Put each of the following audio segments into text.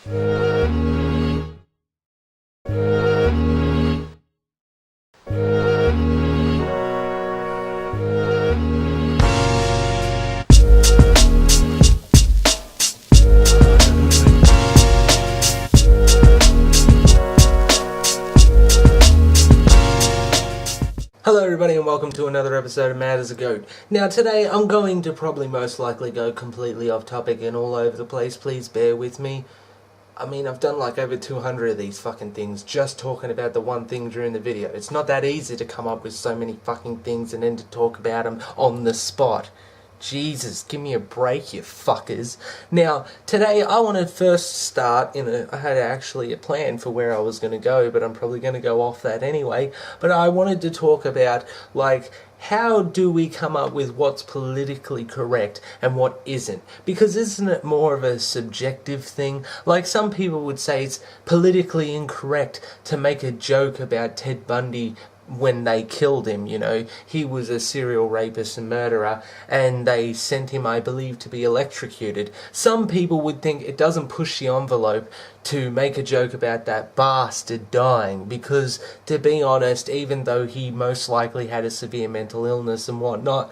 Hello everybody and welcome to another episode of Mad as a Goat. Now today I'm going to probably most likely go completely off topic and all over the place, please bear with me. I mean, I've done like over 200 of these fucking things just talking about the one thing during the video. It's not that easy to come up with so many fucking things and then to talk about them on the spot. Jesus, give me a break, you fuckers. Now, today I want to first start I had actually a plan for where I was going to go, but I'm probably going to go off that anyway. But I wanted to talk about, like, how do we come up with what's politically correct and what isn't? Because isn't it more of a subjective thing? Like, some people would say it's politically incorrect to make a joke about Ted Bundy when they killed him, you know. He was a serial rapist and murderer, and they sent him, I believe, to be electrocuted. Some people would think it doesn't push the envelope to make a joke about that bastard dying, because, to be honest, even though he most likely had a severe mental illness and whatnot,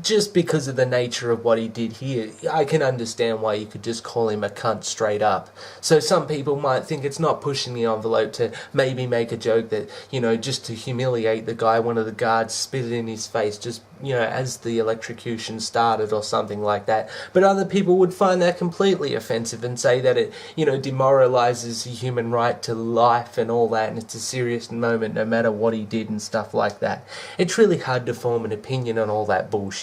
just because of the nature of what he did here, I can understand why you could just call him a cunt straight up. So some people might think it's not pushing the envelope to maybe make a joke that, you know, just to humiliate the guy, one of the guards spit it in his face just, you know, as the electrocution started or something like that. But other people would find that completely offensive and say that it, you know, demoralizes the human right to life and all that, and it's a serious moment no matter what he did and stuff like that. It's really hard to form an opinion on all that bullshit.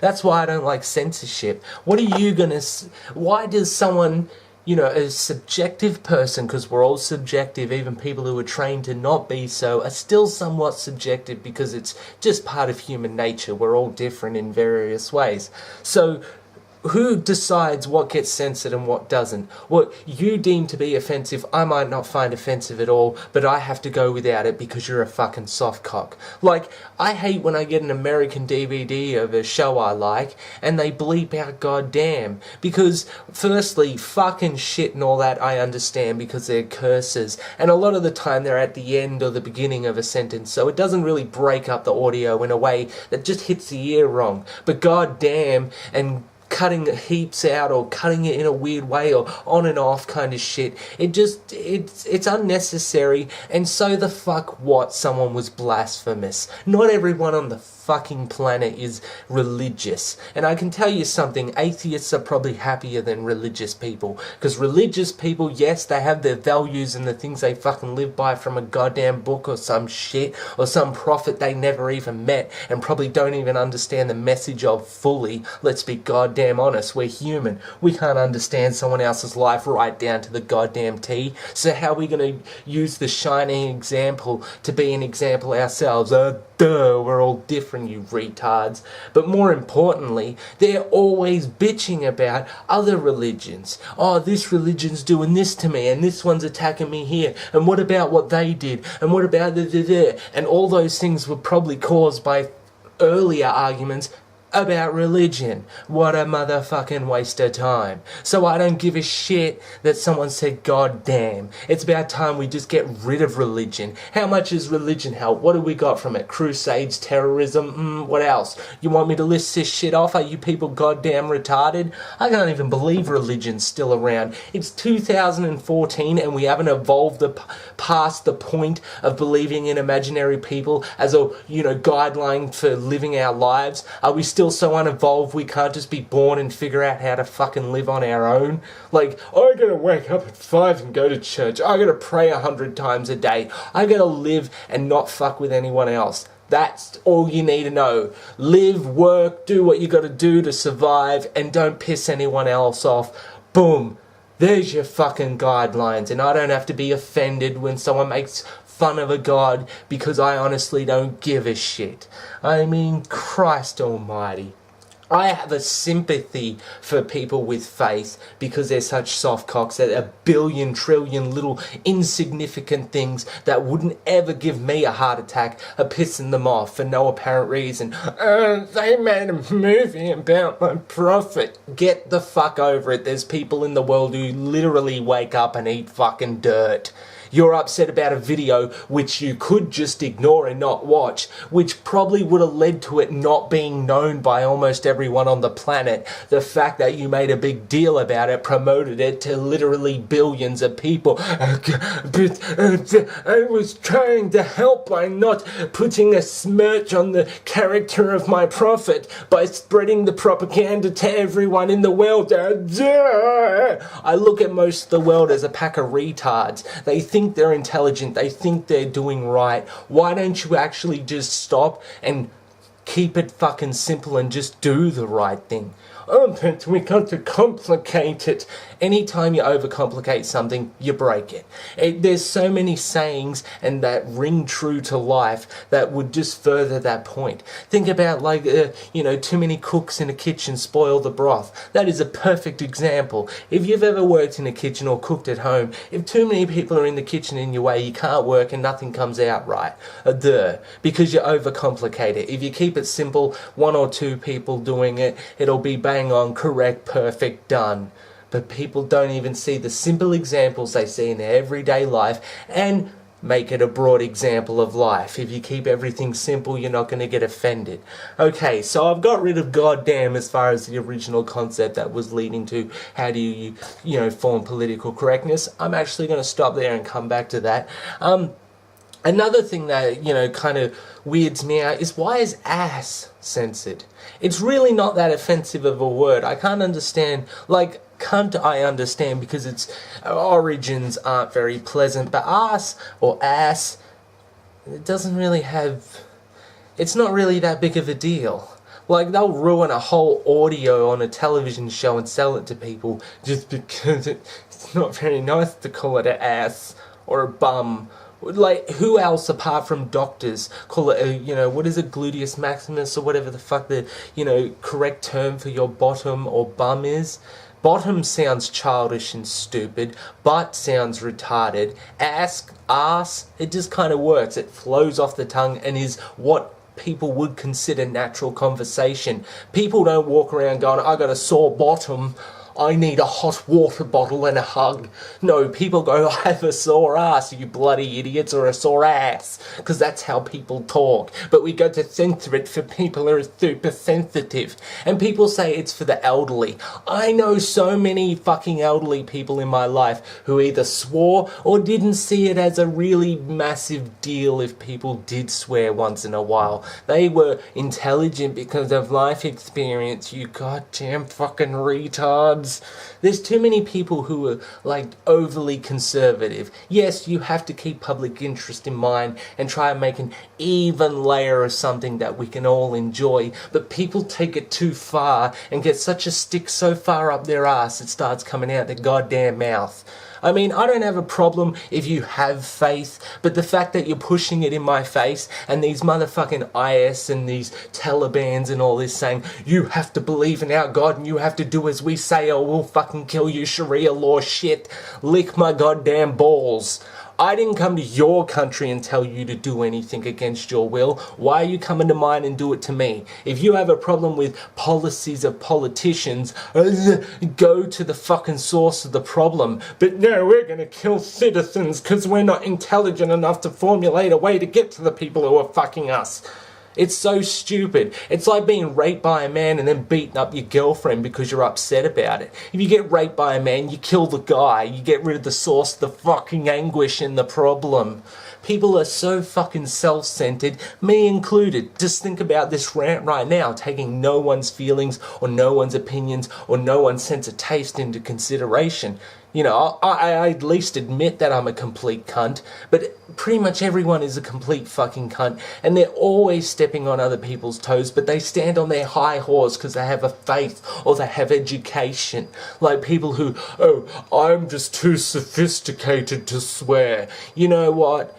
That's why I don't like censorship. What are you gonna... Why does someone... You know, a subjective person, because we're all subjective, even people who are trained to not be so, are still somewhat subjective because it's just part of human nature. We're all different in various ways. So, who decides what gets censored and what doesn't? What you deem to be offensive, I might not find offensive at all, but I have to go without it because you're a fucking soft cock. Like, I hate when I get an American DVD of a show I like, and they bleep out goddamn. Because, firstly, fucking shit and all that I understand because they're curses, and a lot of the time they're at the end or the beginning of a sentence, so it doesn't really break up the audio in a way that just hits the ear wrong. But goddamn, and cutting heaps out or cutting it in a weird way or on and off kind of shit. It's unnecessary, and so the fuck what someone was blasphemous. Not everyone on the fucking planet is religious. And I can tell you something, atheists are probably happier than religious people. Because religious people, yes, they have their values and the things they fucking live by from a goddamn book or some shit, or some prophet they never even met and probably don't even understand the message of fully. Let's be goddamn honest, we're human. We can't understand someone else's life right down to the goddamn T. So how are we going to use the shining example to be an example ourselves? Duh, we're all different, you retards. But more importantly, they're always bitching about other religions. Oh, this religion's doing this to me, and this one's attacking me here, and what about what they did, and what about and all those things were probably caused by earlier arguments about religion. What a motherfucking waste of time. So I don't give a shit that someone said God damn. It's about time we just get rid of religion. How much has religion helped? What have we got from it? Crusades, terrorism, what else? You want me to list this shit off? Are you people goddamn retarded? I can't even believe religion's still around. It's 2014 and we haven't evolved past the point of believing in imaginary people as a, you know, guideline for living our lives. Are we still so unevolved we can't just be born and figure out how to fucking live on our own? Like, I gotta wake up at 5 and go to church. I gotta pray 100 times a day. I gotta live and not fuck with anyone else. That's all you need to know. Live, work, do what you gotta do to survive, and don't piss anyone else off. Boom. There's your fucking guidelines, and I don't have to be offended when someone makes fun of a god, because I honestly don't give a shit. I mean, Christ almighty. I have a sympathy for people with faith because they're such soft cocks that a billion trillion little insignificant things that wouldn't ever give me a heart attack are pissing them off for no apparent reason. They made a movie about my prophet. Get the fuck over it. There's people in the world who literally wake up and eat fucking dirt. You're upset about a video which you could just ignore and not watch, which probably would have led to it not being known by almost everyone on the planet. The fact that you made a big deal about it, promoted it to literally billions of people. But I was trying to help by not putting a smirch on the character of my prophet by spreading the propaganda to everyone in the world. I look at most of the world as a pack of retards. They think they're intelligent, they think they're doing right. Why don't you actually just stop and keep it fucking simple and just do the right thing? Oh, but we got to complicate it. Anytime you overcomplicate something, you break it. There's so many sayings and that ring true to life that would just further that point. Think about too many cooks in a kitchen spoil the broth. That is a perfect example. If you've ever worked in a kitchen or cooked at home, if too many people are in the kitchen in your way, you can't work and nothing comes out right. Because you overcomplicate it. If you keep it simple, one or two people doing it, it'll be bang on, correct, perfect, done. But people don't even see the simple examples they see in their everyday life and make it a broad example of life. If you keep everything simple, you're not going to get offended. Okay, so I've got rid of goddamn as far as the original concept that was leading to how do you form political correctness. I'm actually going to stop there and come back to that. Another thing that, kind of weirds me out is why is ass censored? It's really not that offensive of a word. I can't understand, cunt I understand because its origins aren't very pleasant, but ass or ass, it doesn't really have, it's not really that big of a deal. They'll ruin a whole audio on a television show and sell it to people just because it's not very nice to call it an ass or a bum. Who else apart from doctors call it what is it, gluteus maximus or whatever the fuck the, correct term for your bottom or bum is? Bottom sounds childish and stupid. Butt sounds retarded. Ass, it just kind of works. It flows off the tongue and is what people would consider natural conversation. People don't walk around going, I got a sore bottom, I need a hot water bottle and a hug. No, people go, I have a sore ass, you bloody idiots, or a sore ass, because that's how people talk. But we go to censor it for people who are super sensitive. And people say it's for the elderly. I know so many fucking elderly people in my life who either swore or didn't see it as a really massive deal if people did swear once in a while. They were intelligent because of life experience, you goddamn fucking retards. There's too many people who are overly conservative. Yes, you have to keep public interest in mind and try and make an even layer of something that we can all enjoy, but people take it too far and get such a stick so far up their ass it starts coming out their goddamn mouth. I mean, I don't have a problem if you have faith, but the fact that you're pushing it in my face and these motherfucking IS and these Talibans and all this saying, you have to believe in our God and you have to do as we say or we'll fucking kill you, Sharia law shit, lick my goddamn balls. I didn't come to your country and tell you to do anything against your will. Why are you coming to mine and do it to me? If you have a problem with policies of politicians, go to the fucking source of the problem. But no, we're going to kill citizens because we're not intelligent enough to formulate a way to get to the people who are fucking us. It's so stupid. It's like being raped by a man and then beating up your girlfriend because you're upset about it. If you get raped by a man, you kill the guy. You get rid of the source of the fucking anguish and the problem. People are so fucking self-centered, me included. Just think about this rant right now, taking no one's feelings or no one's opinions or no one's sense of taste into consideration. I at least admit that I'm a complete cunt, but pretty much everyone is a complete fucking cunt, and they're always stepping on other people's toes, but they stand on their high horse because they have a faith or they have education. Like people who, I'm just too sophisticated to swear. You know what?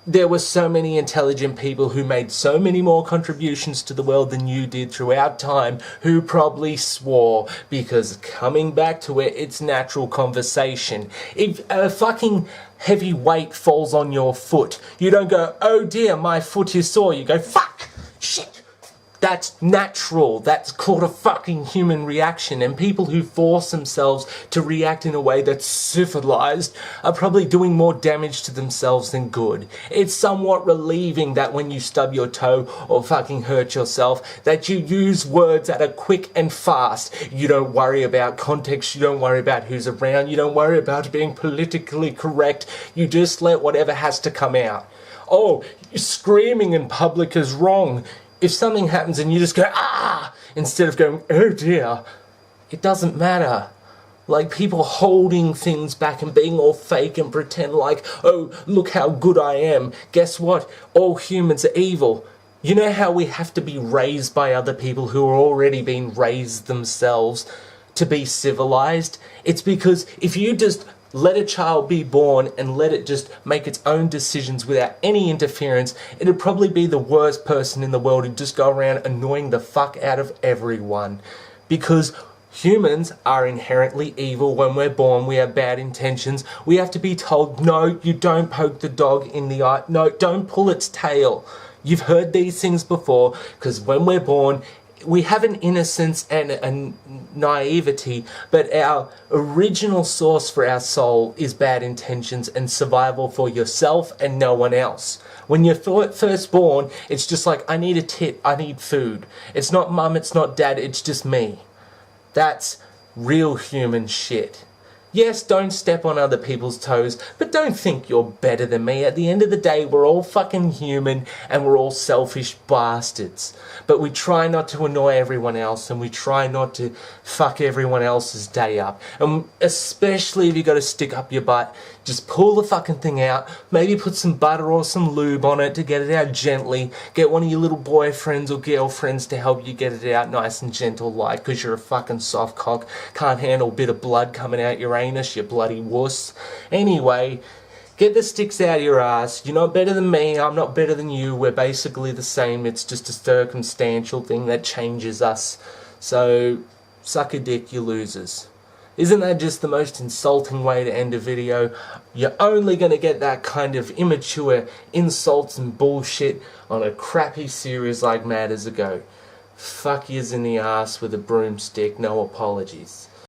there were so many intelligent people who made so many more contributions to the world than you did throughout time, who probably swore, because coming back to it, it's natural conversation. If a fucking heavy weight falls on your foot, you don't go, oh dear, my foot is sore. You go, fuck, shit. That's natural. That's called a fucking human reaction. And people who force themselves to react in a way that's civilized are probably doing more damage to themselves than good. It's somewhat relieving that when you stub your toe or fucking hurt yourself, that you use words that are quick and fast. You don't worry about context. You don't worry about who's around. You don't worry about being politically correct. You just let whatever has to come out. Oh, screaming in public is wrong. If something happens and you just go, ah, instead of going, oh dear, it doesn't matter. Like people holding things back and being all fake and pretend like, oh, look how good I am. Guess what? All humans are evil. You know how we have to be raised by other people who are already being raised themselves to be civilized? It's because if you just let a child be born and let it just make its own decisions without any interference, it'd probably be the worst person in the world who'd just go around annoying the fuck out of everyone. Because humans are inherently evil. When we're born, we have bad intentions. We have to be told, no, you don't poke the dog in the eye. No, don't pull its tail. You've heard these things before, because when we're born, we have an innocence and a naivety, but our original source for our soul is bad intentions and survival for yourself and no one else. When you're first born, it's just like, I need a tit, I need food. It's not mum, it's not dad, it's just me. That's real human shit. Yes, don't step on other people's toes, but don't think you're better than me. At the end of the day, we're all fucking human and we're all selfish bastards. But we try not to annoy everyone else and we try not to fuck everyone else's day up. And especially if you got to stick up your butt, just pull the fucking thing out, maybe put some butter or some lube on it to get it out gently. Get one of your little boyfriends or girlfriends to help you get it out nice and gentle like, because you're a fucking soft cock, can't handle a bit of blood coming out your anus, you bloody wuss. Anyway, get the sticks out of your ass. You're not better than me, I'm not better than you, we're basically the same. It's just a circumstantial thing that changes us. So, suck a dick, you losers. Isn't that just the most insulting way to end a video? You're only going to get that kind of immature insults and bullshit on a crappy series like Mad as a Goat. Fuck yous in the ass with a broomstick, no apologies.